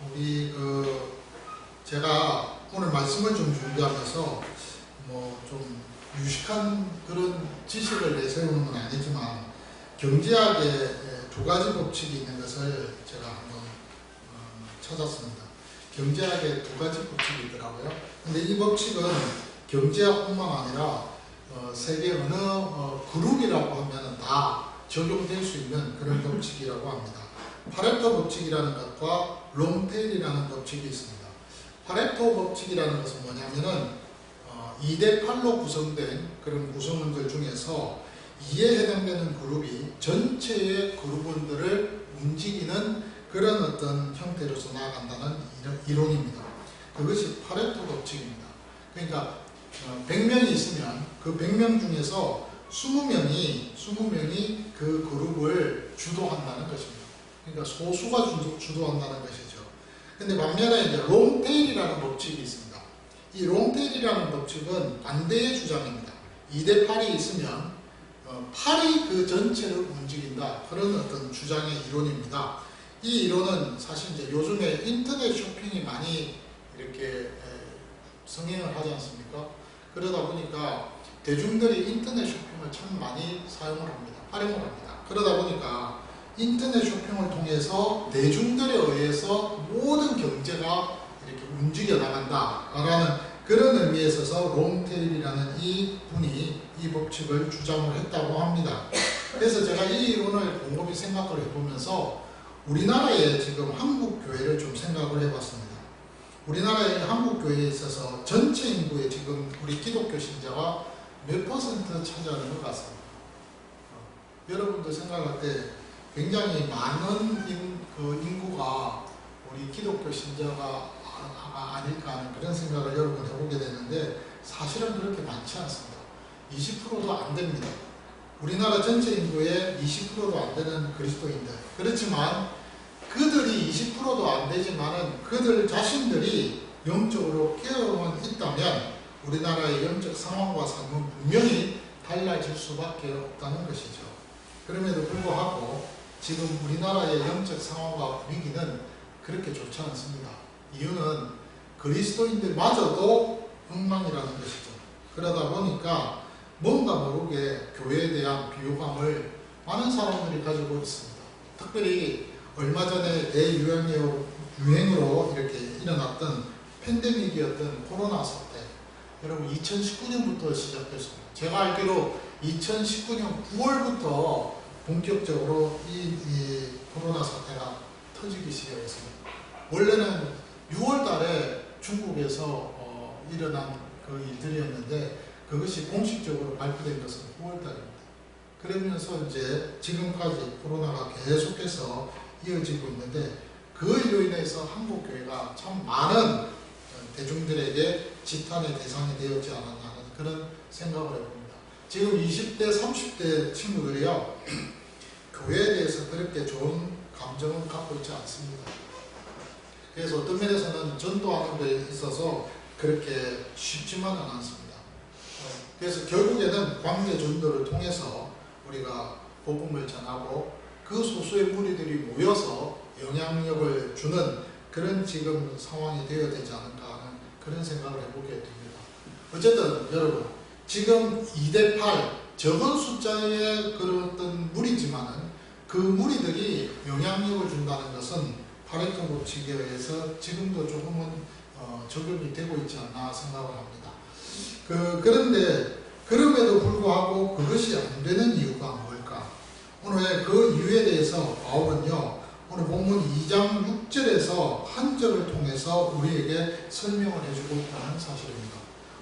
우리 제가 오늘 말씀을 좀 준비하면서 뭐 좀 유식한 그런 지식을 내세우는 건 아니지만 경제학에 두 가지 법칙이 있는 것을 제가 한번 찾았습니다. 경제학에 두 가지 법칙이 있더라고요. 근데 이 법칙은 경제학뿐만 아니라 세계 어느 그룹이라고 하면 다 적용될 수 있는 그런 법칙이라고 합니다. 파레토 법칙이라는 것과 롱테일이라는 법칙이 있습니다. 파레토 법칙이라는 것은 뭐냐면은 2대8로 구성된 그런 구성원들 중에서 2에 해당되는 그룹이 전체의 그룹원들을 움직이는 그런 어떤 형태로서 나아간다는 이론입니다. 그것이 파레토 법칙입니다. 그러니까 100명이 있으면 그 100명 중에서 20명이 그 그룹을 주도한다는 것입니다. 그러니까 소수가 주도한다는 것이죠. 근데 반면에 이제 롱테일이라는 법칙이 있습니다. 이 롱테일이라는 법칙은 반대의 주장입니다. 2대8이 있으면 8이 그 전체를 움직인다. 그런 어떤 주장의 이론입니다. 이 이론은 사실 이제 요즘에 인터넷 쇼핑이 많이 이렇게 성행을 하지 않습니까? 그러다 보니까 대중들이 인터넷 쇼핑을 참 많이 사용을 합니다. 활용을 합니다. 그러다 보니까 인터넷 쇼핑을 통해서 대중들에 의해서 모든 경제가 이렇게 움직여 나간다라는 그런 의미에 있어서 롱테일이라는 이 분이 이 법칙을 주장을 했다고 합니다. 그래서 제가 이 이론을 곰곰이 생각을 해보면서 우리나라의 지금 한국교회를 좀 생각을 해봤습니다. 우리나라의 한국교회에 있어서 전체 인구의 지금 우리 기독교 신자가 몇 퍼센트 차지하는 것 같습니다. 여러분들 생각할 때 굉장히 많은 인구가 우리 기독교 신자가 아닐까 하는 그런 생각을 여러분 해보게 되는데 사실은 그렇게 많지 않습니다. 20%도 안 됩니다. 우리나라 전체 인구의 20%도 안 되는 그리스도인들. 그렇지만 그들이 20%도 안 되지만은 그들 자신들이 영적으로 깨어만 있다면 우리나라의 영적 상황과 삶은 분명히 달라질 수밖에 없다는 것이죠. 그럼에도 불구하고 지금 우리나라의 영적 상황과 분위기는 그렇게 좋지 않습니다. 이유는 그리스도인들마저도 엉망이라는 것이죠. 그러다 보니까 뭔가 모르게 교회에 대한 비호감을 많은 사람들이 가지고 있습니다. 특별히 얼마 전에 대유행으로 이렇게 일어났던 팬데믹이었던 코로나 사태. 여러분 2019년부터 시작됐습니다. 제가 알기로 2019년 9월부터 본격적으로 이 코로나 사태가 터지기 시작했습니다. 원래는 6월 달에 중국에서 일어난 그 일들이었는데 그것이 공식적으로 발표된 것은 9월 달입니다. 그러면서 이제 지금까지 코로나가 계속해서 이어지고 있는데 그로 인해서 한국교회가 참 많은 대중들에게 지탄의 대상이 되었지 않았나 하는 그런 생각을 해봅니다. 지금 20대, 30대 친구들이요. 교회에 대해서 그렇게 좋은 감정을 갖고 있지 않습니다. 그래서 어떤 면에서는 전도하는 데 있어서 그렇게 쉽지만은 않습니다. 그래서 결국에는 광대 전도를 통해서 우리가 복음을 전하고 그 소수의 무리들이 모여서 영향력을 주는 그런 지금 상황이 되어야 되지 않을까 하는 그런 생각을 해보게 됩니다. 어쨌든 여러분 지금 2대8 적은 숫자의 그런 어떤 무리지만은 그 무리들이 영향력을 준다는 것은 파레토 법칙에 의해서 지금도 조금은 적용이 되고 있지 않나 생각을 합니다. 그런데 그럼에도 불구하고 그것이 안 되는 이유가 뭘까? 오늘 그 이유에 대해서 바울은요. 오늘 본문 2장 6절에서 한 절을 통해서 우리에게 설명을 해주고 있다는 사실입니다.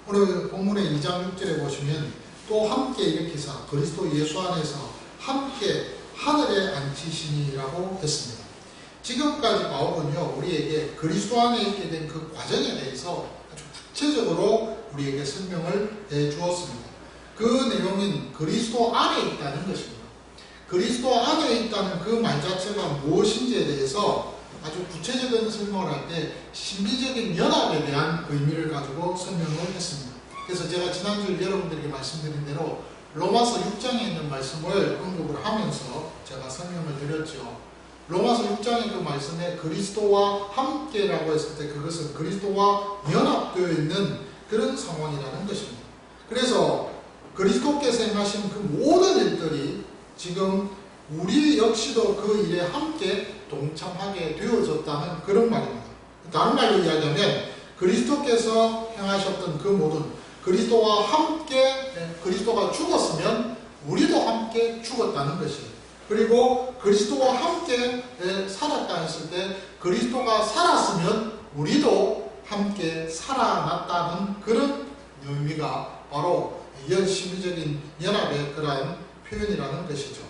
오늘 본문의 2장 6절에 보시면 또 함께 일으키사 그리스도 예수 안에서 함께 하늘에 앉히시니라고 했습니다. 지금까지 바울은요. 우리에게 그리스도 안에 있게 된 그 과정에 대해서 아주 구체적으로 우리에게 설명을 해 주었습니다. 그 내용은 그리스도 안에 있다는 것입니다. 그리스도 안에 있다는 그 말 자체가 무엇인지에 대해서 아주 구체적인 설명을 할 때 신비적인 연합에 대한 의미를 가지고 설명을 했습니다. 그래서 제가 지난주에 여러분들에게 말씀드린 대로 로마서 6장에 있는 말씀을 언급을 하면서 제가 설명을 드렸죠. 로마서 6장의 그 말씀에 그리스도와 함께라고 했을 때 그것은 그리스도와 연합되어 있는 그런 상황이라는 것입니다. 그래서 그리스도께서 행하신 그 모든 일들이 지금 우리 역시도 그 일에 함께 동참하게 되어졌다는 그런 말입니다. 다른 말로 이야기하면 그리스도께서 행하셨던 그 모든 그리스도와 함께 그리스도가 죽었으면 우리도 함께 죽었다는 것이에요. 그리고 그리스도와 함께 살았다 했을 때 그리스도가 살았으면 우리도 함께 살아났다는 그런 의미가 바로 심리적인 연합의 그러한 표현이라는 것이죠.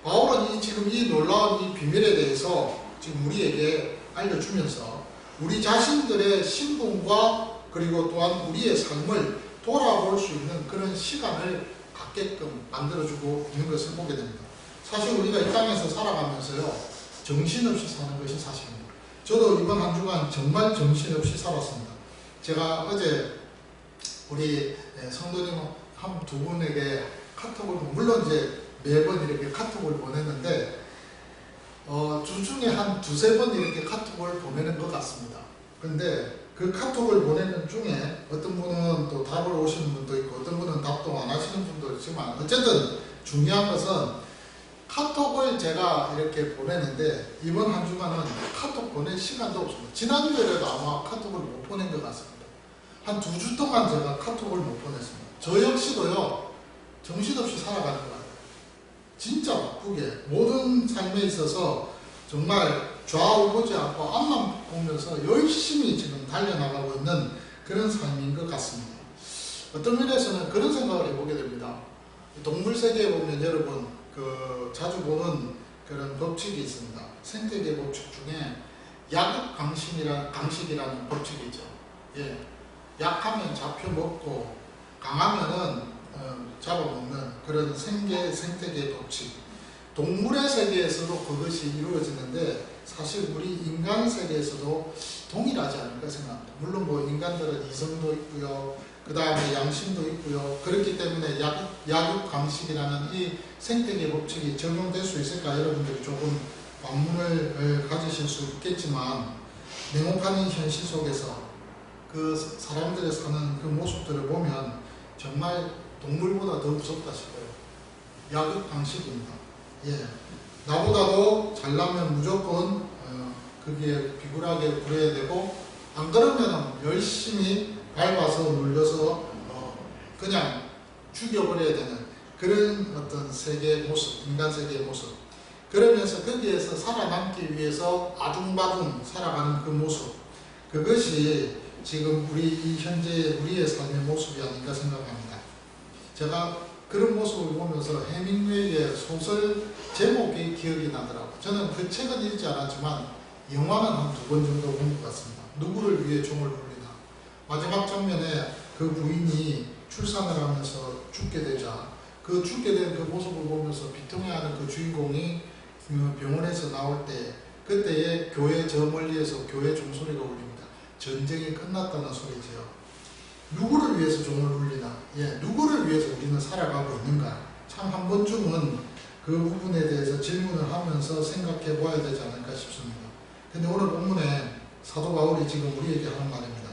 바울은 지금 이 놀라운 이 비밀에 대해서 지금 우리에게 알려주면서 우리 자신들의 신분과 그리고 또한 우리의 삶을 돌아볼 수 있는 그런 시간을 갖게끔 만들어주고 있는 것을 보게 됩니다. 사실 우리가 이 땅에서 살아가면서요, 정신없이 사는 것이 사실입니다. 저도 이번 한 주간 정말 정신없이 살았습니다. 제가 어제 우리 성도님 한 두 분에게 카톡을, 물론 이제 매번 이렇게 카톡을 보내는데 주중에 한 두세 번 이렇게 카톡을 보내는 것 같습니다. 근데 그 카톡을 보내는 중에 어떤 분은 또 답을 오시는 분도 있고 어떤 분은 답도 안 하시는 분도 있지만 어쨌든 중요한 것은 카톡을 제가 이렇게 보내는데 이번 한 주간은 카톡 보낼 시간도 없습니다. 지난주에라도 아마 카톡을 못 보낸 것 같습니다. 한 2주 동안 제가 카톡을 못 보냈습니다. 저 역시도요, 정신없이 살아가는 것 같아요. 진짜 바쁘게 모든 삶에 있어서 정말 좌우 보지 않고 앞만 보면서 열심히 지금 달려나가고 있는 그런 삶인 것 같습니다. 어떤 면에서는 그런 생각을 해보게 됩니다. 동물 세계에 보면 여러분 자주 보는 그런 법칙이 있습니다. 생태계 법칙 중에 약육강식이라는 법칙이 있죠. 예. 약하면 잡혀 먹고 강하면은 잡아먹는 그런 생태계 법칙. 동물의 세계에서도 그것이 이루어지는데 사실 우리 인간 세계에서도 동일하지 않을까 생각합니다. 물론 뭐 인간들은 이성도 있고요, 그 다음에 양심도 있고요. 그렇기 때문에 약육강식이라는 이 생태계 법칙이 적용될 수 있을까 여러분들이 조금 관문을 가지실 수 있겠지만 냉혹한 현실 속에서 그 사람들이 사는 그 모습들을 보면 정말 동물보다 더 무섭다 싶어요. 약육강식입니다. 예, 나보다도 잘나면 무조건 거기에 비굴하게 굴어야 되고 안 그러면 열심히 밟아서 눌려서 그냥 죽여버려야 되는 그런 어떤 세계의 모습, 인간 세계의 모습. 그러면서 거기에서 살아남기 위해서 아둥바둥 살아가는 그 모습, 그것이 지금 우리 현재 우리의 삶의 모습이 아닌가 생각합니다. 제가 그런 모습을 보면서 해밍웨이의 소설 제목이 기억이 나더라고요. 저는 그 책은 읽지 않았지만 영화는 한 2번 정도 본 것 같습니다. 누구를 위해 종을 울리나. 마지막 장면에 그 부인이 출산을 하면서 죽게 되자 그 죽게 된 그 모습을 보면서 비통해하는 그 주인공이 병원에서 나올 때 그때의 교회 저 멀리에서 교회 종소리가 울립니다. 전쟁이 끝났다는 소리지요. 누구를 위해서 종을 울리나? 예, 누구를 위해서 우리는 살아가고 있는가? 참 한 번쯤은 그 부분에 대해서 질문을 하면서 생각해 보아야 되지 않을까 싶습니다. 근데 오늘 본문에 사도 바울이 지금 우리에게 하는 말입니다.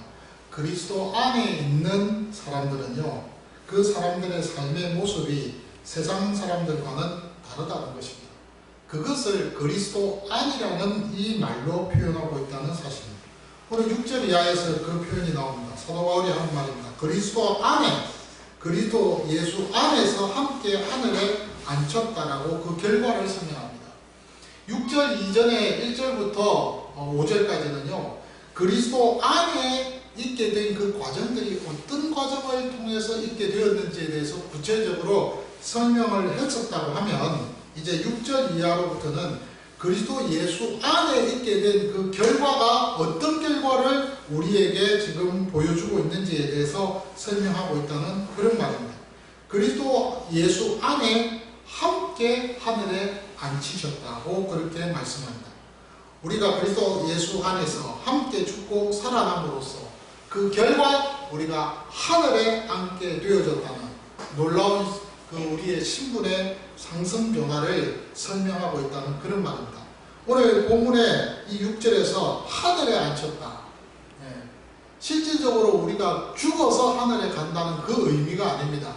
그리스도 안에 있는 사람들은요, 그 사람들의 삶의 모습이 세상 사람들과는 다르다는 것입니다. 그것을 그리스도 안이라는 이 말로 표현하고 있다는 사실입니다. 오늘 6절 이하에서 그 표현이 나옵니다. 사도 바울이 하는 말입니다. 그리스도 안에, 그리스도 예수 안에서 함께 하늘에 앉혔다라고 그 결과를 설명합니다. 6절 이전에 1절부터 5절까지는요, 그리스도 안에 있게 된 그 과정들이 어떤 과정을 통해서 있게 되었는지에 대해서 구체적으로 설명을 했었다고 하면, 이제 6절 이하로부터는 그리스도 예수 안에 있게 된 그 결과가 어떤 결과를 우리에게 지금 보여주고 있는지에 대해서 설명하고 있다는 그런 말입니다. 그리스도 예수 안에 함께 하늘에 앉히셨다고 그렇게 말씀합니다. 우리가 그리스도 예수 안에서 함께 죽고 살아남으로써 그 결과 우리가 하늘에 앉게 되어졌다는 놀라운 그 우리의 신분의 상승 변화를 설명하고 있다는 그런 말입니다. 오늘 본문의 이 6절에서 하늘에 앉혔다. 예. 실질적으로 우리가 죽어서 하늘에 간다는 그 의미가 아닙니다.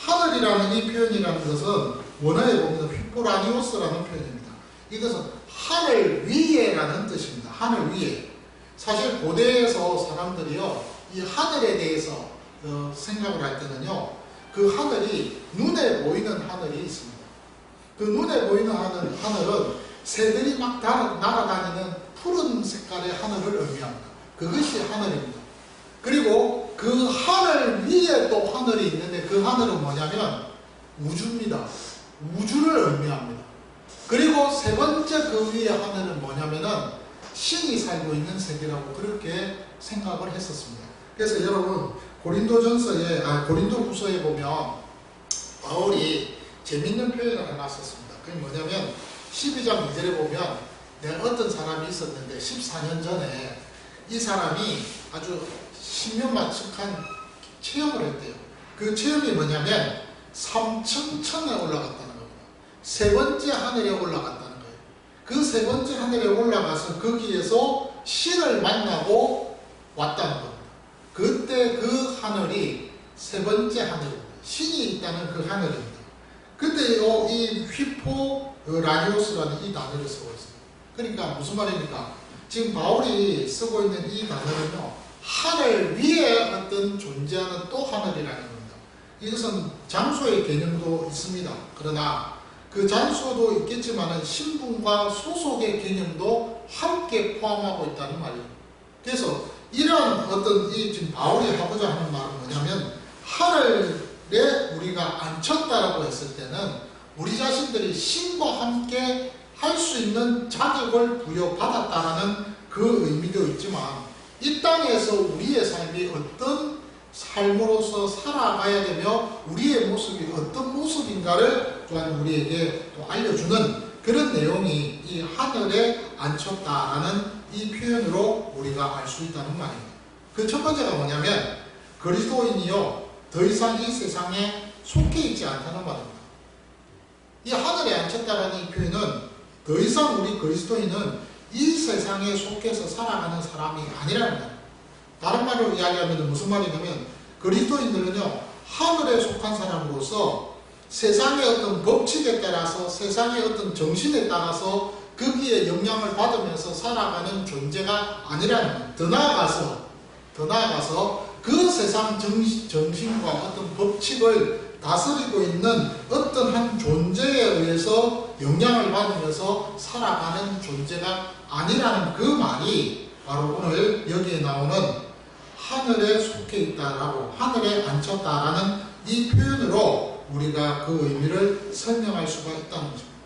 하늘이라는 이 표현이라는 것은 원어에 보면 휘포라니오스라는 표현입니다. 이것은 하늘 위에라는 뜻입니다. 하늘 위에. 사실 고대에서 사람들이요, 이 하늘에 대해서 생각을 할 때는요, 그 하늘이 눈에 보이는 하늘이 있습니다. 그 눈에 보이는 하늘은 새들이 막 날아다니는 푸른 색깔의 하늘을 의미합니다. 그것이 하늘입니다. 그리고 그 하늘 위에 또 하늘이 있는데 그 하늘은 뭐냐면 우주입니다. 우주를 의미합니다. 그리고 세 번째 그 위에 하늘은 뭐냐면은 신이 살고 있는 세계라고 그렇게 생각을 했었습니다. 그래서 여러분 고린도후서에 보면 바울이 재밌는 표현을 해놨었습니다. 그게 뭐냐면 12장 2절에 보면 내가 어떤 사람이 있었는데 14년 전에 이 사람이 아주 신묘막측한 체험을 했대요. 그 체험이 뭐냐면 3층 천에 올라갔다는 겁니다. 세 번째 하늘에 올라갔다는 거예요. 그 세 번째 하늘에 올라가서 거기에서 신을 만나고 왔다는 겁니다. 그때 그 하늘이 세 번째 하늘입니다. 신이 있다는 그 하늘입니다. 그때 이 휘포라니오스라는 이 단어를 쓰고 있습니다. 그러니까 무슨 말입니까? 지금 바울이 쓰고 있는 이 단어는요, 하늘 위에 어떤 존재하는 또 하늘이라는 겁니다. 이것은 장소의 개념도 있습니다. 그러나 그 장소도 있겠지만 신분과 소속의 개념도 함께 포함하고 있다는 말이에요. 그래서 이런 어떤 지금 바울이 하고자 하는 말은 뭐냐면 하늘에 우리가 앉혔다라고 했을 때는 우리 자신들이 신과 함께 할 수 있는 자격을 부여받았다라는 그 의미도 있지만 이 땅에서 우리의 삶이 어떤 삶으로서 살아가야 되며 우리의 모습이 어떤 모습인가를 또한 우리에게 또 알려주는 그런 내용이 이 하늘에 앉혔다라는 이 표현으로 우리가 알 수 있다는 말입니다. 그 첫 번째가 뭐냐면 그리스도인이요 더 이상 이 세상에 속해 있지 않다는 말입니다. 이 하늘에 앉혔다라는 이 표현은 더 이상 우리 그리스도인은 이 세상에 속해서 살아가는 사람이 아니라는 거예요. 다른 말로 이야기하면 무슨 말이냐면 그리스도인들은요 하늘에 속한 사람으로서 세상의 어떤 법칙에 따라서 세상의 어떤 정신에 따라서 거기에 영향을 받으면서 살아가는 존재가 아니라는 거예요. 더 나아가서 그 세상 정신과 어떤 법칙을 다스리고 있는 어떤 한 존재에 의해서 영향을 받으면서 살아가는 존재가 아니라는 그 말이 바로 오늘 여기에 나오는 하늘에 속해 있다라고 하늘에 앉혔다라는 이 표현으로 우리가 그 의미를 설명할 수가 있다는 것입니다.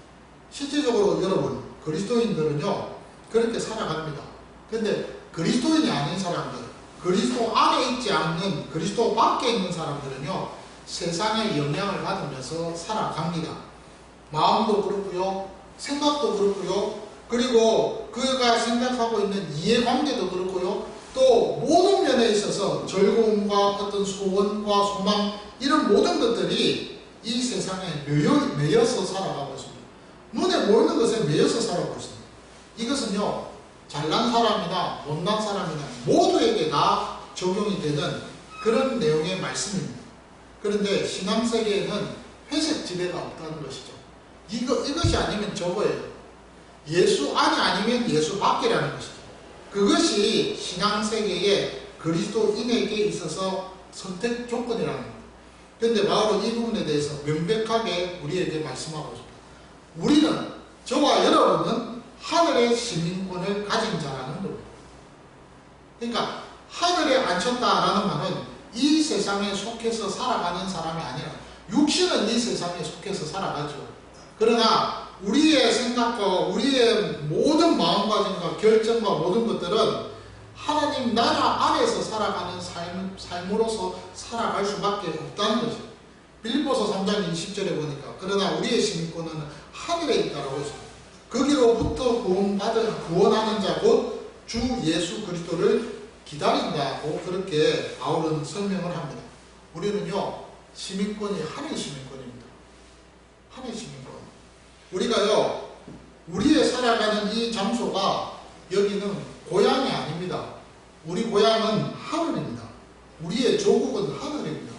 실질적으로 여러분 그리스도인들은요 그렇게 살아갑니다. 근데 그리스도인이 아닌 사람들, 그리스도 안에 있지 않는 그리스도 밖에 있는 사람들은요 세상의 영향을 받으면서 살아갑니다. 마음도 그렇고요, 생각도 그렇고요, 그리고 그가 생각하고 있는 이해관계도 그렇고요, 또 모든 면에 있어서 즐거움과 어떤 소원과 소망 이런 모든 것들이 이 세상에 매여서 살아가고 있습니다. 눈에 보이는 것에 매여서 살아가고 있습니다. 이것은요 잘난 사람이나 못난 사람이나 모두에게 다 적용이 되는 그런 내용의 말씀입니다. 그런데 신앙세계에는 회색 지대가 없다는 것이죠. 이것이 아니면 저거예요. 예수 안이 아니면 예수 밖이라는 것이죠. 그것이 신앙세계의 그리스도인에게 있어서 선택 조건이라는 겁니다. 그런데 바울은 이 부분에 대해서 명백하게 우리에게 말씀하고 있습니다. 우리는, 저와 여러분은 하늘의 시민권을 가진 자라는 겁니다. 그러니까 하늘에 앉혔다라는 말은 이 세상에 속해서 살아가는 사람이 아니라 육신은 이 세상에 속해서 살아가죠. 그러나 우리의 생각과 우리의 모든 마음가짐과 결정과 모든 것들은 하나님 나라 안에서 살아가는 삶으로서 살아갈 수밖에 없다는 거죠. 빌립보서 3장 20절에 보니까 그러나 우리의 시민권은 하늘에 있다라고 했습니다. 거기로부터 구원하는 자 곧 주 예수 그리스도를 기다린다고 그렇게 바울은 설명을 합니다. 우리는요 시민권이 하늘 시민권입니다. 하늘 시민권. 우리가요 우리의 살아가는 이 장소가 여기는 고향이 아닙니다. 우리 고향은 하늘입니다. 우리의 조국은 하늘입니다.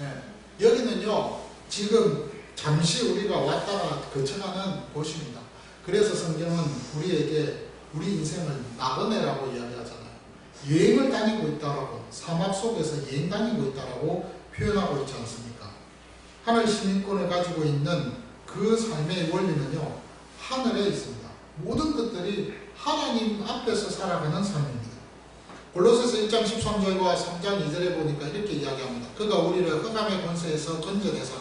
예, 여기는요, 지금 잠시 우리가 왔다가 거쳐가는 곳입니다. 그래서 성경은 우리에게 우리 인생을 나그네라고 이야기하잖아요. 여행을 다니고 있다라고, 사막 속에서 여행 다니고 있다라고 표현하고 있지 않습니까? 하늘 시민권을 가지고 있는 그 삶의 원리는요, 하늘에 있습니다. 모든 것들이 하나님 앞에서 살아가는 삶입니다. 골로새서 1장 13절과 3장 2절에 보니까 이렇게 이야기합니다. 그가 우리를 흑암의 권세에서 건져내사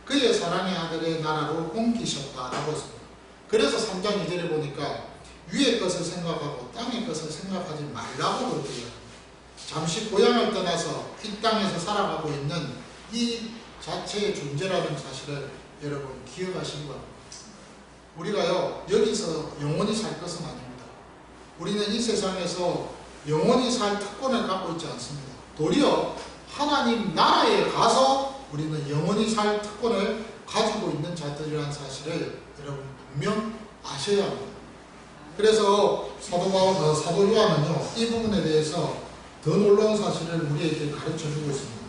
그의 사랑의 아들의 나라로 옮기셨다라고 했습니다. 그래서 3장 2절에 보니까 위의 것을 생각하고 땅의 것을 생각하지 말라고 그렇게 이야기합니다. 잠시 고향을 떠나서 이 땅에서 살아가고 있는 이 자체의 존재라는 사실을 여러분 기억하시기 바랍니다. 우리가요, 여기서 영원히 살 것은 아닙니다. 우리는 이 세상에서 영원히 살 특권을 갖고 있지 않습니다. 도리어 하나님 나라에 가서 우리는 영원히 살 특권을 가지고 있는 자들이라는 사실을 여러분 분명 아셔야 합니다. 그래서 사도 요한은요, 이 부분에 대해서 더 놀라운 사실을 우리에게 가르쳐주고 있습니다.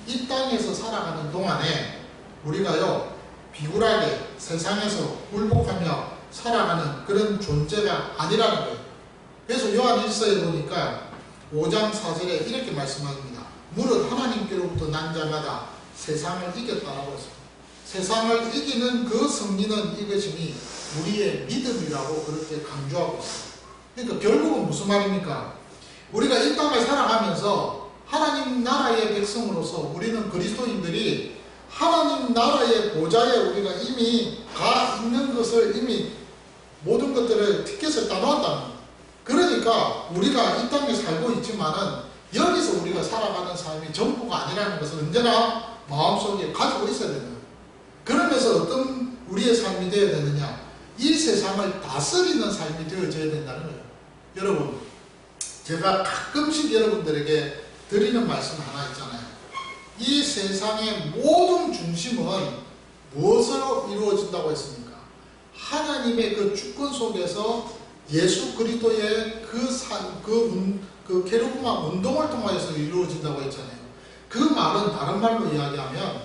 이 땅에서 살아가는 동안에 우리가요, 비굴하게 세상에서 굴복하며 살아가는 그런 존재가 아니라는 거예요. 그래서 요한 1서에 보니까 5장 4절에 이렇게 말씀합니다. 무릇 하나님께로부터 난 자마다 세상을 이겼다라고 했습니다. 세상을 이기는 그 승리는 이것이니 우리의 믿음이라고 그렇게 강조하고 있습니다. 그러니까 결국은 무슨 말입니까? 우리가 이 땅을 살아가면서 하나님 나라의 백성으로서 우리는 그리스도인들이 하나님 나라의 보좌에 우리가 이미 가 있는 것을 이미 모든 것들을 티켓을 따놓았다는 겁니다. 그러니까 우리가 이 땅에 살고 있지만은 여기서 우리가 살아가는 삶이 전부가 아니라는 것을 언제나 마음속에 가지고 있어야 되는 거예요. 그러면서 어떤 우리의 삶이 되어야 되느냐? 이 세상을 다스리는 삶이 되어져야 된다는 거예요. 여러분, 제가 가끔씩 여러분들에게 드리는 말씀 하나 있잖아요. 이 세상의 모든 중심은 무엇으로 이루어진다고 했습니까? 하나님의 그 주권 속에서 예수 그리스도의 그 케르브마 운동을 통하여서 이루어진다고 했잖아요. 그 말은 다른 말로 이야기하면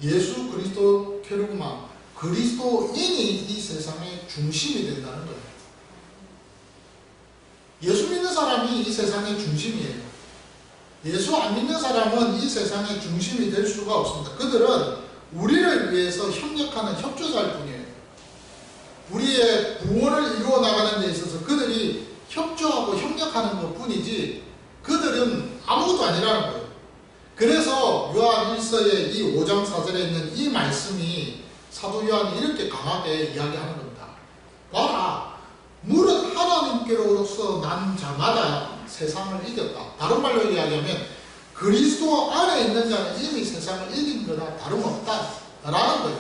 예수 그리스도 케르브마 그리스도인이 이 세상의 중심이 된다는 거예요. 예수 믿는 사람이 이 세상의 중심이에요. 예수 안 믿는 사람은 이 세상의 중심이 될 수가 없습니다. 그들은 우리를 위해서 협력하는 협조자일 뿐이에요. 우리의 구원을 이루어 나가는 데 있어서 그들이 협조하고 협력하는 것 뿐이지 그들은 아무것도 아니라는 거예요. 그래서 요한 1서의 이 5장 4절에 있는 이 말씀이 사도 요한이 이렇게 강하게 이야기하는 겁니다. 봐라, 무릇 하나님께로서 난 자마다 세상을 이겼다. 다른 말로 이야기하면 그리스도 안에 있는 자는 이미 세상을 이긴 거나 다름없다 라는 거예요.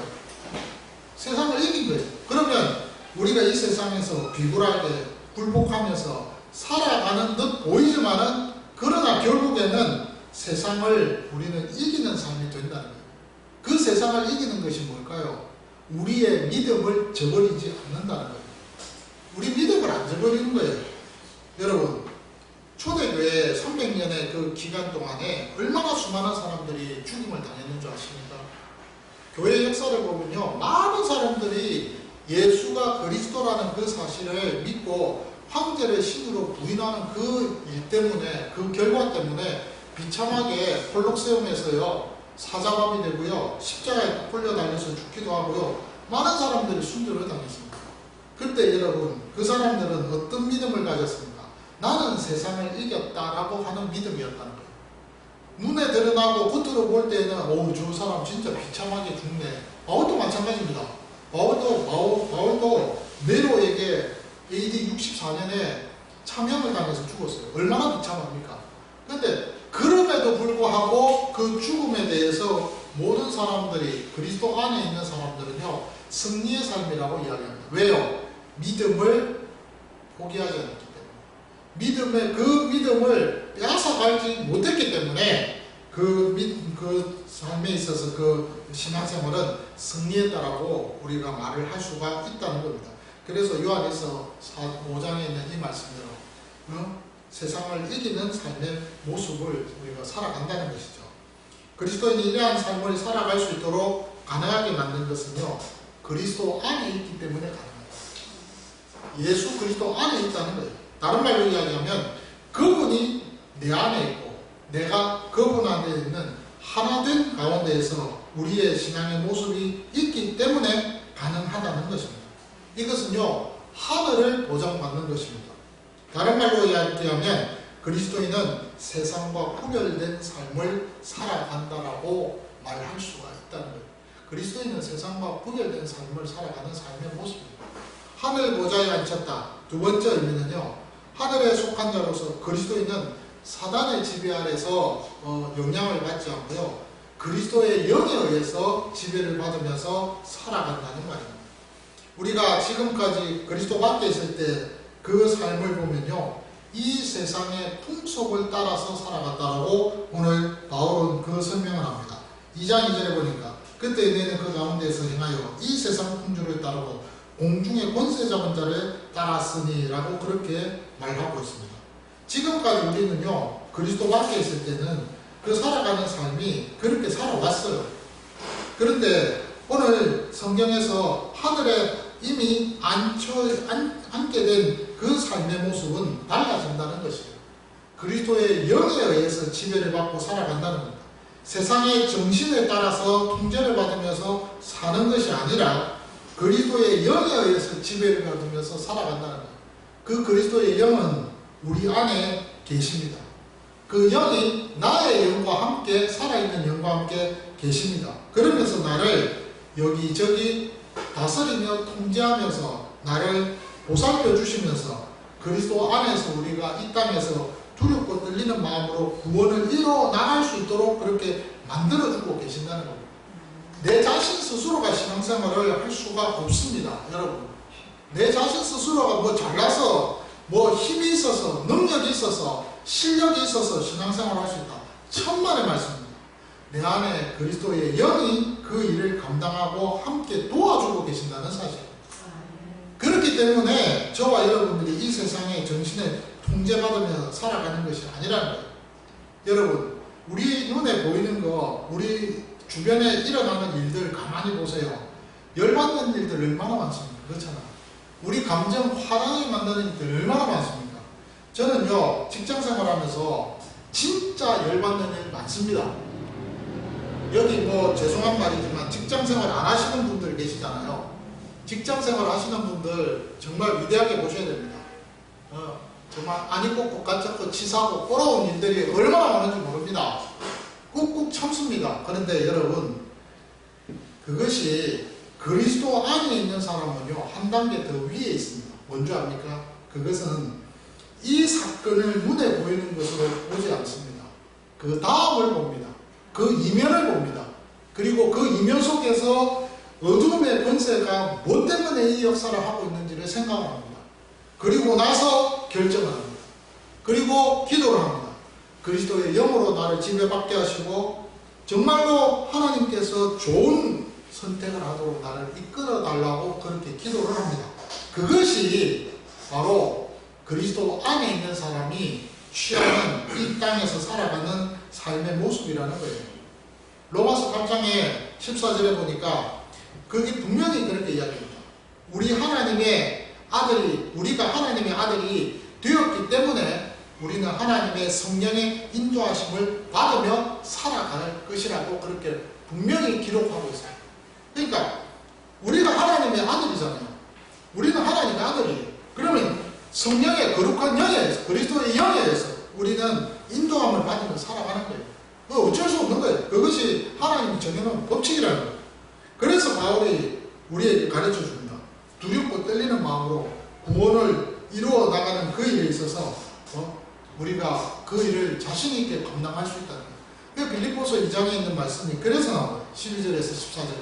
세상을 이긴 거예요. 그러면 우리가 이 세상에서 비굴하게 굴복하면서 살아가는 듯 보이지만은 그러나 결국에는 세상을 우리는 이기는 삶이 된다는 거예요. 그 세상을 이기는 것이 뭘까요? 우리의 믿음을 저버리지 않는다는 거예요. 우리 믿음을 안 저버리는 거예요. 여러분, 초대교회 300년의 그 기간 동안에 얼마나 수많은 사람들이 죽임을 당했는 줄 아십니까? 교회 역사를 보면요, 많은 사람들이 예수가 그리스도라는 그 사실을 믿고 황제를 신으로 부인하는 그 일 때문에, 그 결과 때문에 비참하게 콜록세움에서요 사자밥이 되고요, 십자가에 폴려 달려서 죽기도 하고요, 많은 사람들이 순교를 당했습니다. 그때 여러분, 그 사람들은 어떤 믿음을 가졌습니까? 나는 세상을 이겼다라고 하는 믿음이었다는 거예요. 눈에 드러나고 겉으로 볼 때는 저 사람 진짜 비참하게 죽네. 바울도 마찬가지입니다. 바울도 네로에게 AD 64년에 참형을 당해서 죽었어요. 얼마나 비참합니까? 근데 그럼에도 불구하고 그 죽음에 대해서 모든 사람들이, 그리스도 안에 있는 사람들은요 승리의 삶이라고 이야기합니다. 왜요? 믿음을 포기하지 않았기 때문에, 그 믿음을 빼앗아가지 못했기 때문에 그 삶에 있어서 그 신앙생활은 승리했다라고 우리가 말을 할 수가 있다는 겁니다. 그래서 요한에서 5장에 있는 이 말씀대로 세상을 이기는 삶의 모습을 우리가 살아간다는 것이죠. 그리스도인이 이러한 삶을 살아갈 수 있도록 가능하게 만든 것은요, 그리스도 안에 있기 때문에 가능합니다. 예수 그리스도 안에 있다는 거예요. 다른 말로 이야기하면 그분이 내 안에 있고 내가 그분 안에 있는 하나된 가운데에서 우리의 신앙의 모습이 있기 때문에 가능하다는 것입니다. 이것은요, 하늘을 보장받는 것입니다. 다른 말로 이야기하면 그리스도인은 세상과 구별된 삶을 살아간다라고 말할 수가 있다는 거예요. 그리스도인은 세상과 구별된 삶을 살아가는 삶의 모습입니다. 하늘 보좌에 앉혔다. 두 번째 의미는요, 하늘에 속한 자로서 그리스도인은 사단의 지배 아래서 영향을 받지 않고요, 그리스도의 영에 의해서 지배를 받으면서 살아간다는 말입니다. 우리가 지금까지 그리스도 밖에 있을 때 그 삶을 보면요, 이 세상의 풍속을 따라서 살아갔다라고 오늘 바울은 그 설명을 합니다. 2장 2절에 보니까 그때 너희는 그 가운데서 행하여 이 세상 풍조를 따르고 공중의 권세 잡은 자를 따랐으니 라고 그렇게 말하고 있습니다. 지금까지 우리는요, 그리스도 밖에 있을 때는 그 살아가는 삶이 그렇게 살아왔어요. 그런데 오늘 성경에서 하늘에 이미 앉게 된 그 삶의 모습은 달라진다는 것이에요. 그리스도의 영에 의해서 지배를 받고 살아간다는 겁니다. 세상의 정신에 따라서 통제를 받으면서 사는 것이 아니라 그리스도의 영에 의해서 지배를 받으면서 살아간다는 거예요. 그 그리스도의 영은 우리 안에 계십니다. 그 영이 나의 영과 함께, 살아있는 영과 함께 계십니다. 그러면서 나를 여기저기 다스리며 통제하면서 나를 보살펴 주시면서 그리스도 안에서 우리가 이 땅에서 두렵고 떨리는 마음으로 구원을 이뤄 나갈 수 있도록 그렇게 만들어주고 계신다는 겁니다. 내 자신 스스로가 신앙생활을 할 수가 없습니다. 여러분, 내 자신 스스로가 뭐 잘나서 뭐 힘이 있어서 능력이 있어서 실력이 있어서 신앙생활을 할 수 있다, 천만의 말씀입니다. 내 안에 그리스도의 영이 그 일을 감당하고 함께 도와주고 계신다는 사실. 그렇기 때문에 저와 여러분들이 이 세상의 정신에 통제받으며 살아가는 것이 아니라는 거예요. 여러분, 우리 눈에 보이는 거, 우리 주변에 일어나는 일들 가만히 보세요. 열받는 일들 얼마나 많습니까? 그렇잖아요. 우리 감정 화나게 만드는 일들 얼마나 많습니까? 저는요, 직장생활하면서 진짜 열받는 일 많습니다. 여기 뭐 죄송한 말이지만 직장생활 안 하시는 분들 계시잖아요. 직장생활 하시는 분들 정말 위대하게 보셔야 됩니다. 정말 안 입고 꽃같잡고 치사하고 꼬러운 일들이 얼마나 많은지 모릅니다. 꾹꾹 참습니다. 그런데 여러분, 그것이 그리스도 안에 있는 사람은요, 한 단계 더 위에 있습니다. 뭔지 압니까? 그것은 이 사건을 눈에 보이는 것으로 보지 않습니다. 그 다음을 봅니다. 그 이면을 봅니다. 그리고 그 이면 속에서 어둠의 권세가 뭐 때문에 이 역사를 하고 있는지를 생각합니다. 그리고 나서 결정을 합니다. 그리고 기도를 합니다. 그리스도의 영으로 나를 지배받게 하시고 정말로 하나님께서 좋은 선택을 하도록 나를 이끌어 달라고 그렇게 기도를 합니다. 그것이 바로 그리스도 안에 있는 사람이 취하는 이 땅에서 살아가는 삶의 모습이라는 거예요. 로마서 8장에 14절에 보니까 거기 분명히 그렇게 이야기합니다. 우리가 하나님의 아들이 되었기 때문에 우리는 하나님의 성령의 인도하심을 받으며 살아갈 것이라고 그렇게 분명히 기록하고 있어요. 그러니까 우리가 하나님의 아들이잖아요. 우리는 하나님의 아들이에요. 그러면 성령의 거룩한 영에 의해서, 그리스도의 영에 의해서 우리는 인도함을 받으며 살아가는 거예요. 그거 어쩔 수 없는 거예요. 그것이 하나님이 정해놓은 법칙이라는 거예요. 그래서 바울이 우리에게 가르쳐 줍니다. 두렵고 떨리는 마음으로 구원을 이루어 나가는 그 일에 있어서 우리가 그 일을 자신 있게 감당할 수 있다는 거예요. 빌립보서 2장에 있는 말씀이 그래서 나와요. 12절에서 14절.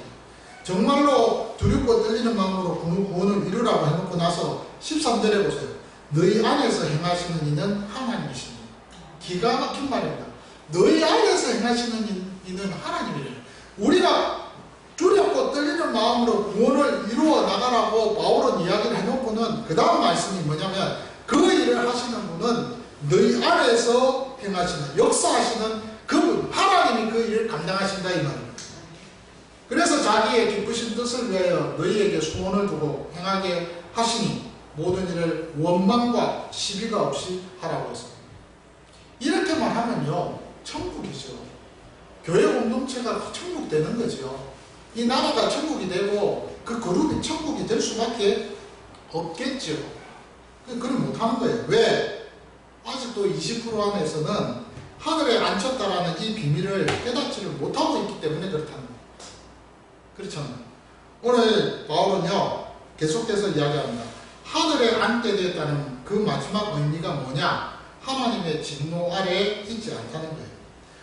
정말로 두렵고 떨리는 마음으로 구원을 이루라고 해놓고 나서 13절에 보세요. 너희 안에서 행하시는 이는 하나님이십니다. 기가 막힌 말입니다. 너희 안에서 행하시는 이는 하나님이래요. 우리가 두렵고 떨리는 마음으로 구원을 이루어 나가라고 바울은 이야기를 해놓고 분은 그 다음 말씀이 뭐냐면 그 일을 하시는 분은 너희 안에서 행하시는 역사하시는 그분 하나님이 그 일을 감당하신다 이 말입니다. 그래서 자기의 기쁘신 뜻을 위하여 너희에게 소원을 두고 행하게 하시니 모든 일을 원망과 시비가 없이 하라고 했습니다. 이렇게만 하면요 천국이죠. 교회 공동체가 천국 되는 거죠. 이 나라가 천국이 되고 그 그룹이 천국이 될 수밖에 없겠죠. 그럼 못하는 거예요. 왜? 아직도 20% 안에서는 하늘에 앉혔다라는 이 비밀을 깨닫지를 못하고 있기 때문에 그렇다는 거예요. 그렇잖아요. 오늘 바울은요 계속해서 이야기합니다. 하늘에 앉게 되었다는 그 마지막 의미가 뭐냐? 하나님의 진노 아래에 있지 않다는 거예요.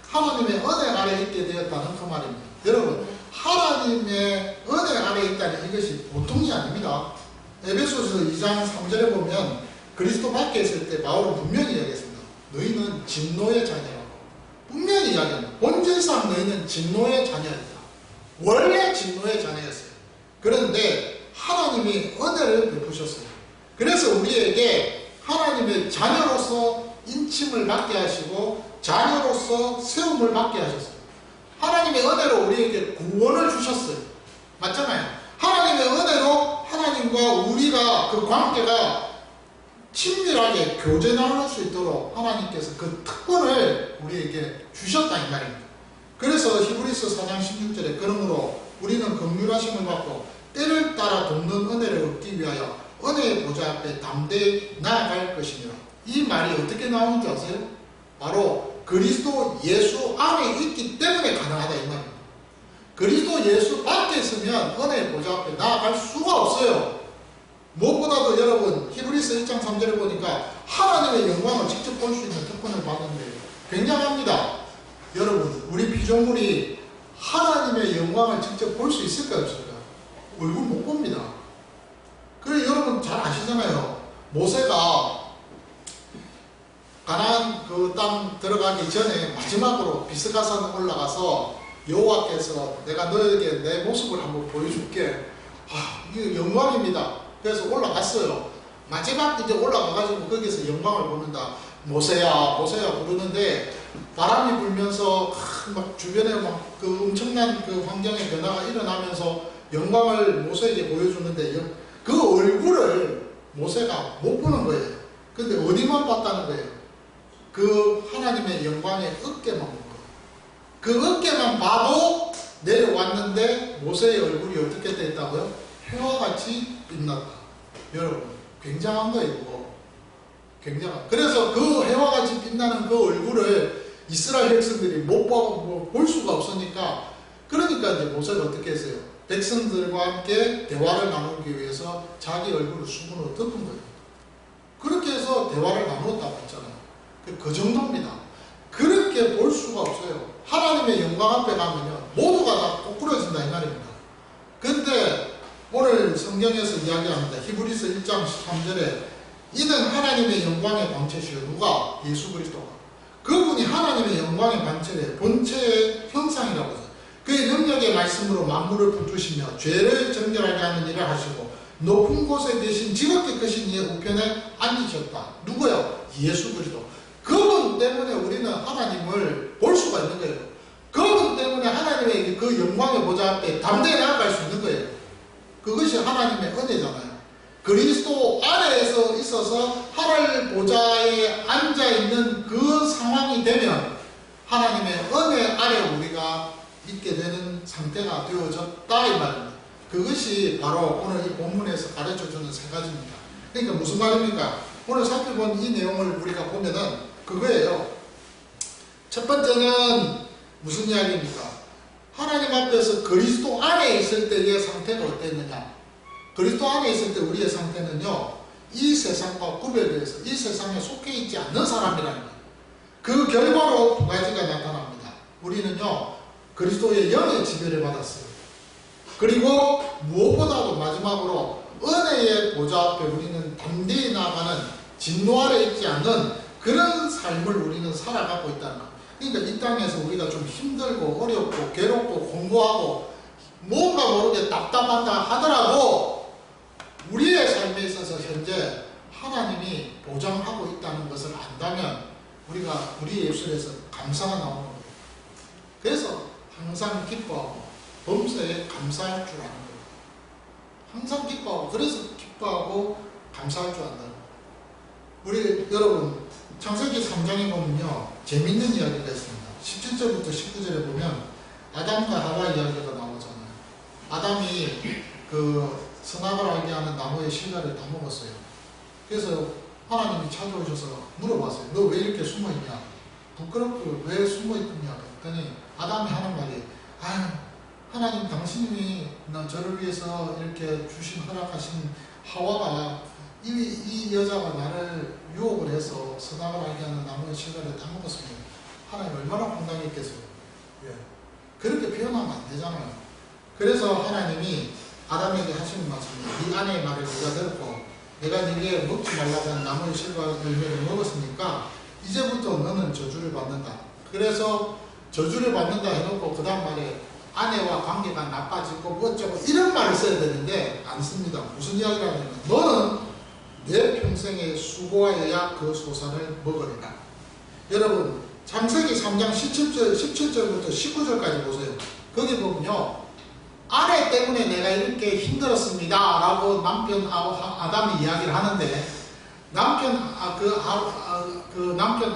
하나님의 은혜 아래에 있게 되었다는 그 말입니다. 여러분 하나님의 은혜 아래에 있다는 이것이 보통이 아닙니다. 에베소서 2장 3절에 보면 그리스도 밖에 있을 때 바울은 분명히 이야기했습니다. 너희는 진노의 자녀라고 분명히 이야기합니다. 본질상 너희는 진노의 자녀였다. 원래 진노의 자녀였어요. 그런데 하나님이 은혜를 베푸셨어요. 그래서 우리에게 하나님의 자녀로서 인침을 받게 하시고 자녀로서 세움을 받게 하셨어요. 하나님의 은혜로 우리에게 구원을 주셨어요. 맞잖아요. 하나님의 은혜로 하나님과 우리가 그 관계가 친밀하게 교제 나눌 수 있도록 하나님께서 그 특권을 우리에게 주셨다 이 말입니다. 그래서 히브리서 4장 16절에 그러므로 우리는 긍휼하심을 받고 때를 따라 돕는 은혜를 얻기 위하여 은혜의 보좌 앞에 담대히 나아갈 것이니라. 이 말이 어떻게 나오는지 아세요? 바로 그리스도 예수 안에 있기 때문에 가능하다 이 말입니다. 그리스도 예수 밖에 있으면 은혜의 보좌 앞에 나아갈 수가 없어요. 무엇보다도 여러분 히브리서 1장 3절에 보니까 하나님의 영광을 직접 볼 수 있는 특권을 받는데 굉장합니다. 여러분 우리 피조물이 하나님의 영광을 직접 볼 수 있을까요 없을까요? 얼굴 못 봅니다. 그래 여러분 잘 아시잖아요. 모세가 가나안 그 땅 들어가기 전에 마지막으로 비스가산 올라가서 여호와께서 내가 너에게 내 모습을 한번 보여줄게. 이거 영광입니다. 그래서 올라갔어요. 마지막 이제 올라가가지고 거기서 영광을 보는다. 모세야 모세야 부르는데 바람이 불면서 막 주변에 막 그 엄청난 그 환경의 변화가 일어나면서 영광을 모세에게 보여주는데 그 얼굴을 모세가 못 보는 거예요. 근데 어디만 봤다는 거예요? 그 하나님의 영광의 어깨만 본 거예요. 그 어깨만 봐도 내려왔는데 모세의 얼굴이 어떻게 됐다고요? 해와 같이 빛났다. 여러분 굉장한 거예요. 이거. 굉장한. 그래서 그 해와 같이 빛나는 그 얼굴을 이스라엘 백성들이 못 보고 볼 수가 없으니까 그러니까 이제 모세가 어떻게 했어요? 백성들과 함께 대화를 나누기 위해서 자기 얼굴을 수건으로 덮은 거예요. 그렇게 해서 대화를 나누었다고 했잖아요. 그 정도입니다. 그렇게 볼 수가 없어요. 하나님의 영광 앞에 가면요 모두가 다 꼬꾸러진다 이 말입니다. 근데 오늘 성경에서 이야기합니다. 히브리서 1장 13절에 이는 하나님의 영광의 광채시요 누가? 예수 그리스도가. 그분이 하나님의 영광의 광채의 본체의 형상이라고 해서 그의 능력의 말씀으로 만물을 붙드시며 죄를 정결하게 하는 일을 하시고 높은 곳에 계신 지극히 크신 이의 우편에 앉으셨다. 누구요? 예수 그리스도. 그분 때문에 우리는 하나님을 볼 수가 있는 거예요. 그분 때문에 하나님의 그 영광의 보좌 앞에 담대히 나아갈 수 있는 거예요. 그것이 하나님의 은혜잖아요. 그리스도 아래에서 있어서 하늘 보좌에 앉아있는 그 상황이 되면 하나님의 은혜 아래 우리가 있게 되는 상태가 되어졌다 이 말입니다. 그것이 바로 오늘 이 본문에서 가르쳐주는 세 가지입니다. 그러니까 무슨 말입니까? 오늘 살펴본 이 내용을 우리가 보면은 그거예요. 첫 번째는 무슨 이야기입니까? 하나님 앞에서 그리스도 안에 있을 때의 상태가 어땠느냐? 그리스도 안에 있을 때 우리의 상태는요 이 세상과 구별되어서 이 세상에 속해 있지 않는 사람이라는 거예요. 그 결과로 두 가지가 나타납니다. 우리는요 그리스도의 영의 지배를 받았어요. 그리고 무엇보다도 마지막으로 은혜의 보좌 앞에 우리는 담대히 나아가는 진노 아래 있지 않는 그런 삶을 우리는 살아가고 있다는 거예요. 그러니까 이 땅에서 우리가 좀 힘들고 어렵고 괴롭고 공부하고 뭔가 모르게 답답하다 하더라도 우리의 삶에 있어서 현재 하나님이 보장하고 있다는 것을 안다면 우리가 우리의 입술에서 감사가 나오는 거예요. 그래서 항상 기뻐하고 범사에 감사할 줄 아는 거예요. 항상 기뻐하고, 그래서 기뻐하고 감사할 줄 안다. 우리 여러분 창세기 3장에 보면요 재밌는 이야기가 있습니다. 17절부터 19절에 보면 아담과 하와 이야기가 나오잖아요. 아담이 그 선악을 알게 하는 나무의 실과를 다 먹었어요. 그래서 하나님이 찾아오셔서 물어봤어요. 너 왜 이렇게 숨어있냐? 부끄럽고 왜 숨어있느냐? 그랬더니 아담이 하는 말이, 아유, 하나님 당신이 저를 위해서 이렇게 주신 허락하신 하와가 이 여자가 나를 유혹을 해서 선악을 알게 하는 나무의 실과를 다 먹었으면 하나님 얼마나 황당했겠어요. 예. 그렇게 표현하면 안 되잖아요. 그래서 하나님이 아담에게 하시는 말씀이, 네 아내의 말을 네가 들었고 내가 네게 먹지 말라고 한 나무의 실과 열매를 먹었으니까 이제부터 너는 저주를 받는다. 그래서 저주를 받는다 해놓고 그 다음 말에 아내와 관계가 나빠지고 어쩌고 이런 말을 써야 되는데 안 씁니다. 무슨 이야기를 하냐면 너는 내 평생의 수고하여야 그 소산을 먹으리라. 여러분 창세기 3장 17절부터 19절까지 보세요. 거기 보면요 아내 때문에 내가 이렇게 힘들었습니다 라고 남편 아담이 이야기를 하는데 남편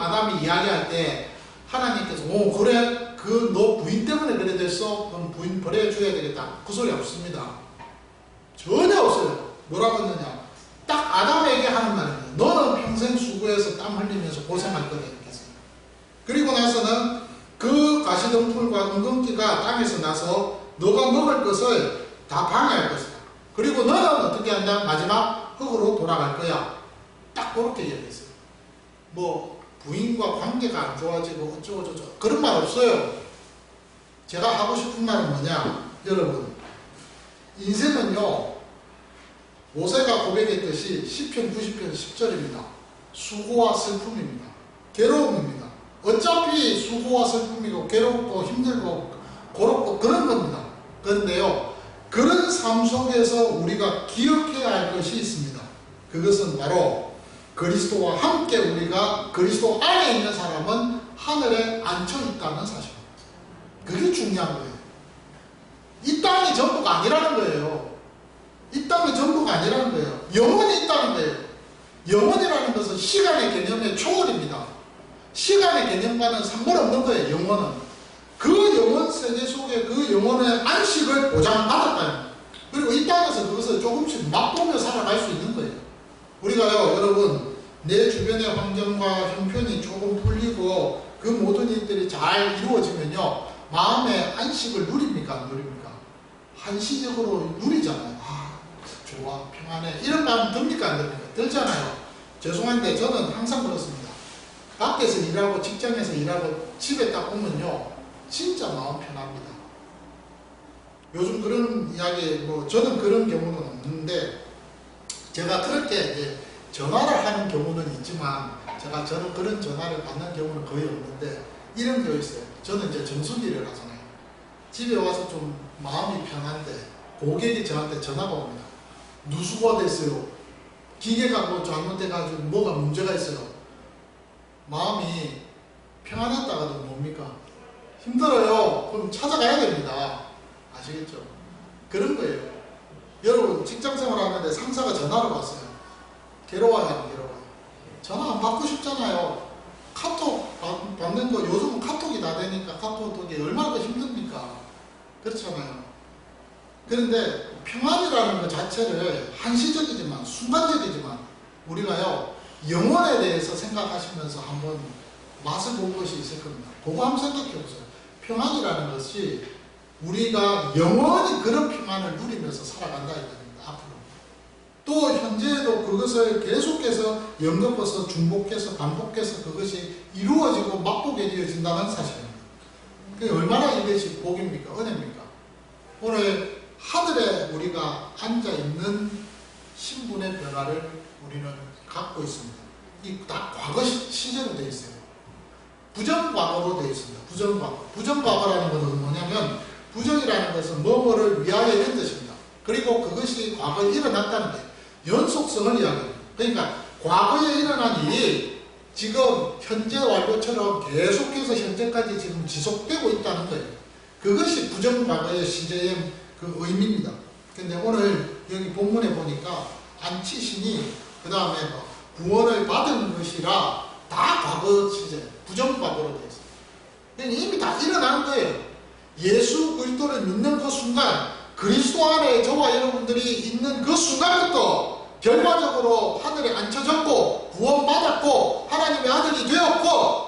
아담이 이야기할 때 하나님께서 오 그래 그 너 부인 때문에 그래 됐어? 그럼 부인 버려줘야 되겠다. 그 소리 없습니다. 전혀 없어요. 뭐라고 했느냐 딱 아담에게 하는 말입니다. 너는 평생 수고해서 땀 흘리면서 고생할 거다 이렇게 했어요. 그리고 나서는 그 가시덤불과 은근기가 땅에서 나서 너가 먹을 것을 다 방해할 것이다. 그리고 너는 어떻게 한다? 마지막 흙으로 돌아갈 거야. 딱 그렇게 얘기했어요. 뭐 부인과 관계가 안 좋아지고 어쩌고 저쩌고 그런 말 없어요. 제가 하고 싶은 말은 뭐냐 여러분 인생은요 모세가 고백했듯이 시편 90편 10절입니다. 수고와 슬픔입니다. 괴로움입니다. 어차피 수고와 슬픔이고 괴롭고 힘들고 고롭고 그런 겁니다. 그런데요 그런 삶 속에서 우리가 기억해야 할 것이 있습니다. 그것은 바로 그리스도와 함께 우리가 그리스도 안에 있는 사람은 하늘에 앉혀 있다는 사실입니다. 그게 중요한 거예요. 이 땅이 전부가 아니라는 거예요. 이 땅이 전부가 아니라는 거예요. 영원히 있다는 거예요. 영원이라는 것은 시간의 개념의 초월입니다. 시간의 개념과는 상관없는 거예요. 영원은. 그 영원 세계 속에 그 영원의 안식을 보장받았다는 그리고 이 땅에서 그것을 조금씩 맛보며 살아갈 수 있는 거예요. 우리가요 여러분 내 주변의 환경과 형편이 조금 풀리고 그 모든 일들이 잘 이루어지면요 마음의 안식을 누립니까 안 누립니까? 한시적으로 누리잖아요. 아 좋아 평안해 이런 마음 듭니까 안 듭니까? 들잖아요. 죄송한데 저는 항상 그렇습니다. 밖에서 일하고 직장에서 일하고 집에 딱 오면요 진짜 마음 편합니다. 요즘 그런 이야기 저는 그런 경우는 없는데 제가 그렇게 이제 전화를 하는 경우는 있지만 저는 그런 전화를 받는 경우는 거의 없는데 이런 경우 있어요. 저는 이제 정수기를 하잖아요. 집에 와서 좀 마음이 편한데 고객이 저한테 전화가 옵니다. 누수가 됐어요. 기계가 뭐 잘못돼가지고 뭐가 문제가 있어요. 마음이 평안했다가도 뭡니까? 힘들어요. 그럼 찾아가야 됩니다. 아시겠죠? 그런 거예요. 여러분 직장생활 하는데 상사가 전화를 왔어요. 괴로워요 안 괴로워요? 전화 안 받고 싶잖아요. 카톡 받는 거 요즘은 카톡이 다 되니까 카톡이 얼마나 더 힘듭니까? 그렇잖아요. 그런데 평안이라는 것 자체를 한시적이지만 순간적이지만 우리가요 영혼에 대해서 생각하시면서 한번 맛을 본 것이 있을 겁니다. 그거 한번 생각해 보세요. 평안이라는 것이 우리가 영원히 그런 평안을 누리면서 살아간다 이겁니다. 앞으로. 또 현재에도 그것을 계속해서 연급해서 중복해서 반복해서 그것이 이루어지고 맛보게 되어진다는 사실입니다. 얼마나 이것이 복입니까? 은혜입니까? 오늘 하늘에 우리가 앉아있는 신분의 변화를 우리는 갖고 있습니다. 이 다 과거 시제로 되어 있어요. 부정과거로 되어 있습니다. 부정과거. 부정과거라는 것은 뭐냐면 부정이라는 것은 뭐뭐를 위하여 된 뜻입니다. 그리고 그것이 과거에 일어났다는 거예요. 연속성을 이야기합니다. 그러니까 과거에 일어난 일이 지금 현재 완료처럼 계속해서 현재까지 지금 지속되고 있다는 거예요. 그것이 부정과거의 시제의 그 의미입니다. 근데 오늘 여기 본문에 보니까 안치신이 그 다음에 구원을 받은 것이라 다 과거 시제, 부정과거로 되어 있어요. 그러니까 이미 다 일어난 거예요. 예수 그리스도를 믿는 그 순간, 그리스도 안에 저와 여러분들이 있는 그 순간부터 결과적으로 하늘에 앉혀졌고 구원받았고 하나님의 아들이 되었고,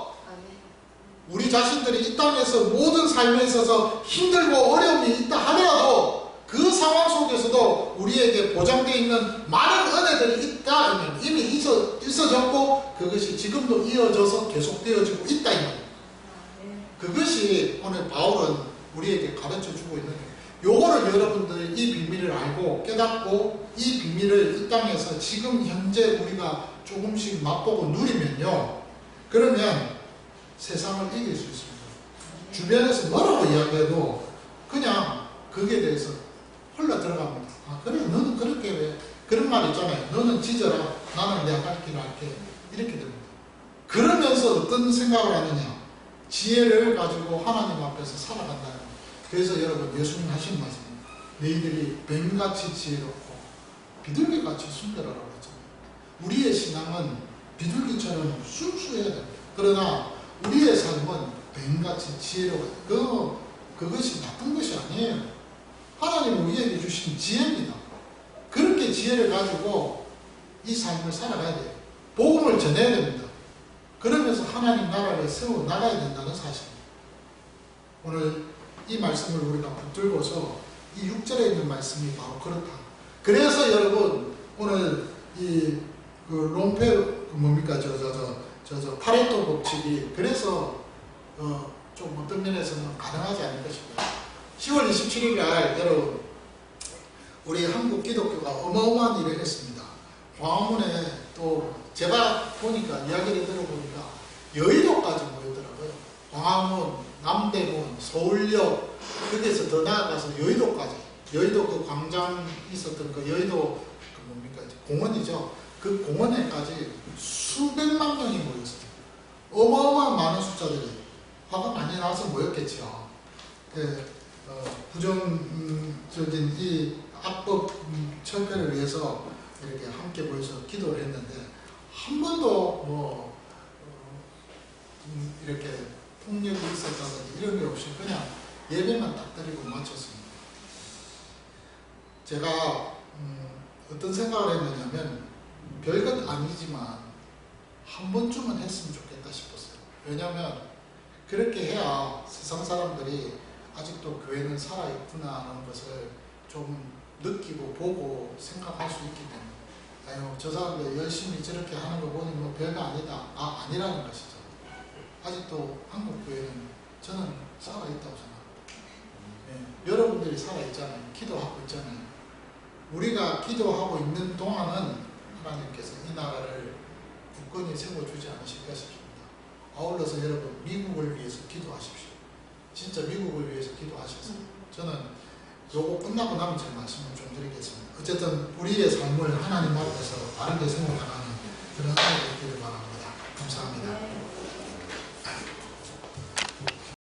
우리 자신들이 이 땅에서 모든 삶에 있어서 힘들고 어려움이 있다 하더라도 그 상황 속에서도 우리에게 보장되어 있는 많은 은혜들이 있다. 이미 있어졌고 그것이 지금도 이어져서 계속되어지고 있다. 그것이 오늘 바울은 우리에게 가르쳐주고 있는 거예요. 요거를 여러분들이 이 비밀을 알고 깨닫고 이 비밀을 이 땅에서 지금 현재 우리가 조금씩 맛보고 누리면요, 그러면 세상을 이길 수 있습니다. 주변에서 뭐라고 이야기해도 그냥 거기에 대해서 흘러 들어갑니다. 아, 그래, 너는 그렇게 왜 그런 말 있잖아요. 너는 지져라, 나는 내가 갈 길을 할게. 이렇게 됩니다. 그러면서 어떤 생각을 하느냐, 지혜를 가지고 하나님 앞에서 살아간다는 거예요. 그래서 여러분, 예수님 하신 말씀입니다. 너희들이 뱀같이 지혜롭고 비둘기같이 순결하라고 했잖아요. 우리의 신앙은 비둘기처럼 순수해야 됩니다. 그러나 우리의 삶은 뱀같이 지혜로워요. 그것이 나쁜 것이 아니에요. 하나님은 우리에게 주신 지혜입니다. 그렇게 지혜를 가지고 이 삶을 살아가야 돼요. 복음을 전해야 됩니다. 그러면서 하나님 나라를 세워 나가야 된다는 사실입니다. 오늘 이 말씀을 우리가 붙들고서 이 6절에 있는 말씀이 바로 그렇다. 그래서 여러분, 오늘 이 롬페 뭡니까 파레토 법칙이 그래서 좀 어떤 면에서는 가능하지 않을 것입니다. 10월 27일 날 여러분, 우리 한국 기독교가 어마어마한 일을 했습니다. 광화문에 또 제가 보니까 이야기를 들어보니까 여의도까지 모였더라고요. 광화문, 남대문, 서울역, 거기에서 더 나아가서 여의도까지, 여의도 그 광장 있었던 그 여의도 그 뭡니까 공원이죠. 그 공원에까지 수백만 명이 모였어요. 어마어마한 많은 숫자들이 화가 많이 나서 모였겠죠. 부정적인 이 악법 철폐를 위해서 이렇게 함께 모여서 기도를 했는데 한 번도 이렇게 폭력이 있었다든지 이런 게 없이 그냥 예배만 딱 드리고 마쳤습니다. 제가 어떤 생각을 했느냐면 별것 아니지만 한 번쯤은 했으면 좋겠다 싶었어요. 왜냐하면 그렇게 해야 세상 사람들이 아직도 교회는 살아있구나 하는 것을 좀 느끼고 보고 생각할 수 있기 때문에, 아유, 저 사람들 열심히 저렇게 하는 거 보니 뭐 별거 아니다. 아니라는 것이죠. 아직도 한국 교회는 저는 살아있다고 생각합니다. 네, 여러분들이 살아있잖아요. 기도하고 있잖아요. 우리가 기도하고 있는 동안은 하나님께서 이 나라를 굳건히 세워주지 않으실까 싶습니다. 아울러서 여러분, 미국을 위해서 기도하십시오. 진짜 미국을 위해서 기도하셔서 저는 요거 끝나고 나면 제 말씀을 좀 드리겠습니다. 어쨌든 우리의 삶을 하나님 앞에서 바르게 세워나가는 그런 하나님의 기를 바랍니다. 감사합니다.